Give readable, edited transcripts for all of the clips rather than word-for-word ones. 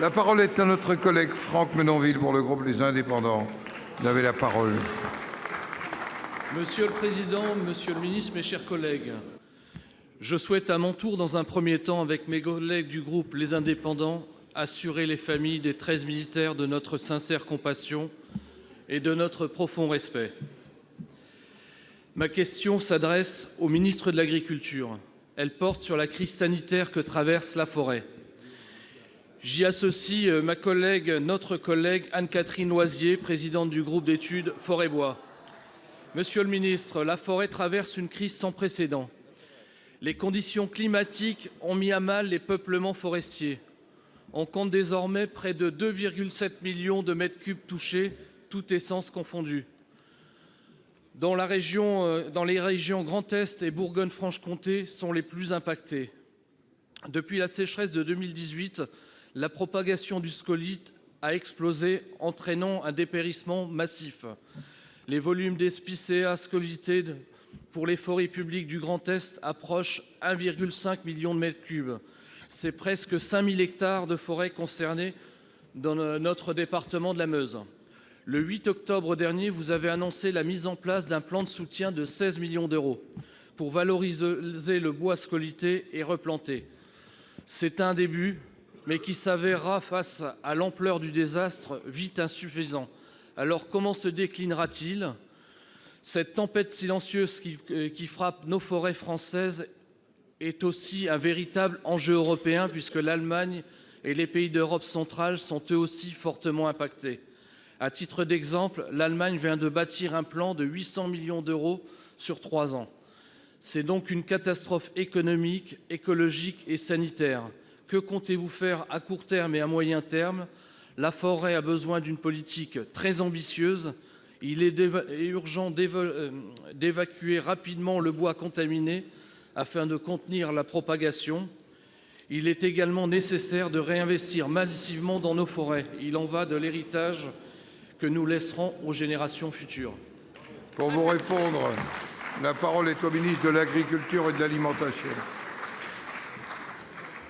La parole est à notre collègue Franck Menonville pour le groupe Les Indépendants. Vous avez la parole. Monsieur le Président, Monsieur le Ministre, mes chers collègues, je souhaite à mon tour, dans un premier temps, avec mes collègues du groupe Les Indépendants, assurer les familles des 13 militaires de notre sincère compassion et de notre profond respect. Ma question s'adresse au ministre de l'Agriculture. Elle porte sur la crise sanitaire que traverse la forêt. J'y associe notre collègue Anne-Catherine Loisier, présidente du groupe d'études Forêt-Bois. Monsieur le ministre, la forêt traverse une crise sans précédent. Les conditions climatiques ont mis à mal les peuplements forestiers. On compte désormais près de 2,7 millions de mètres cubes touchés, toutes essences confondues. Dans les régions Grand Est et Bourgogne-Franche-Comté sont les plus impactées. Depuis la sécheresse de 2018, la propagation du scolyte a explosé, entraînant un dépérissement massif. Les volumes d'épicéas scolités pour les forêts publiques du Grand Est approchent 1,5 million de mètres cubes. C'est presque 5000 hectares de forêt concernés dans notre département de la Meuse. Le 8 octobre dernier, vous avez annoncé la mise en place d'un plan de soutien de 16 millions d'euros pour valoriser le bois scolité et replanter. C'est un début, mais qui s'avérera, face à l'ampleur du désastre, vite insuffisant. Alors comment se déclinera-t-il ? Cette tempête silencieuse qui frappe nos forêts françaises est aussi un véritable enjeu européen, puisque l'Allemagne et les pays d'Europe centrale sont eux aussi fortement impactés. À titre d'exemple, l'Allemagne vient de bâtir un plan de 800 millions d'euros sur 3 ans. C'est donc une catastrophe économique, écologique et sanitaire. Que comptez-vous faire à court terme et à moyen terme ? La forêt a besoin d'une politique très ambitieuse. Il est urgent d'évacuer rapidement le bois contaminé afin de contenir la propagation. Il est également nécessaire de réinvestir massivement dans nos forêts. Il en va de l'héritage que nous laisserons aux générations futures. Pour vous répondre, la parole est au ministre de l'Agriculture et de l'Alimentation.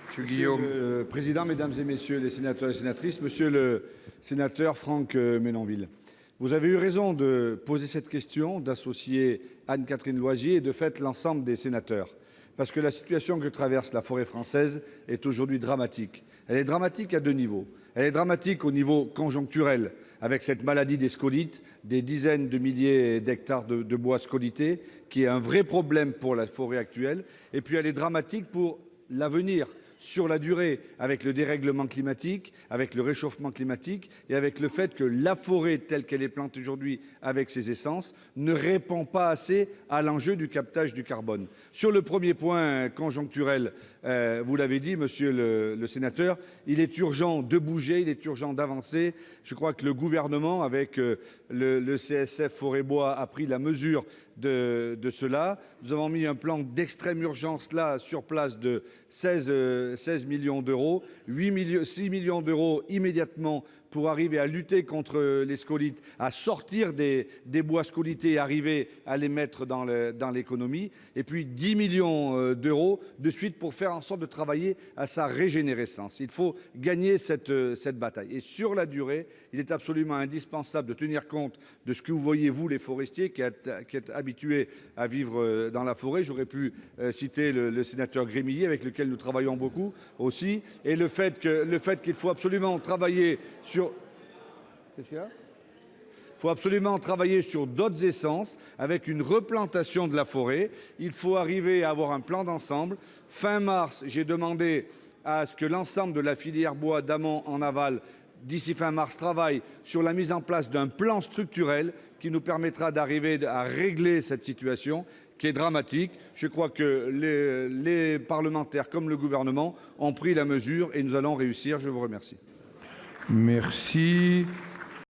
Monsieur Guillaume. Monsieur le Président, Mesdames et Messieurs les sénateurs et sénatrices, Monsieur le sénateur Franck Menonville, vous avez eu raison de poser cette question, d'associer Anne-Catherine Loisier et de fait l'ensemble des sénateurs. Parce que la situation que traverse la forêt française est aujourd'hui dramatique. Elle est dramatique à 2 niveaux. Elle est dramatique au niveau conjoncturel, avec cette maladie des scolites, des dizaines de milliers d'hectares de bois scolités, qui est un vrai problème pour la forêt actuelle. Et puis elle est dramatique pour l'avenir, sur la durée, avec le dérèglement climatique, avec le réchauffement climatique et avec le fait que la forêt telle qu'elle est plantée aujourd'hui avec ses essences ne répond pas assez à l'enjeu du captage du carbone. Sur le premier point conjoncturel, vous l'avez dit, monsieur le sénateur, il est urgent de bouger, il est urgent d'avancer. Je crois que le gouvernement, avec le CSF Forêt-Bois, a pris la mesure de cela. Nous avons mis un plan d'extrême urgence là sur place de 16 millions d'euros, 6 millions d'euros immédiatement pour arriver à lutter contre les scolites, à sortir des bois scolités et arriver à les mettre dans l'économie. Et puis 10 millions d'euros de suite pour faire en sorte de travailler à sa régénérescence. Il faut gagner cette bataille. Et sur la durée, il est absolument indispensable de tenir compte de ce que vous voyez, vous, les forestiers, qui êtes habitués à vivre dans la forêt. J'aurais pu citer le sénateur Grémilly, avec lequel nous travaillons beaucoup aussi. Et le fait qu'il faut absolument travailler sur... Qu'est-ce qu'il y a ? Il faut absolument travailler sur d'autres essences avec une replantation de la forêt. Il faut arriver à avoir un plan d'ensemble. Fin mars, j'ai demandé à ce que l'ensemble de la filière bois d'amont en aval, d'ici fin mars, travaille sur la mise en place d'un plan structurel qui nous permettra d'arriver à régler cette situation qui est dramatique. Je crois que les parlementaires comme le gouvernement ont pris la mesure et nous allons réussir. Je vous remercie. Merci.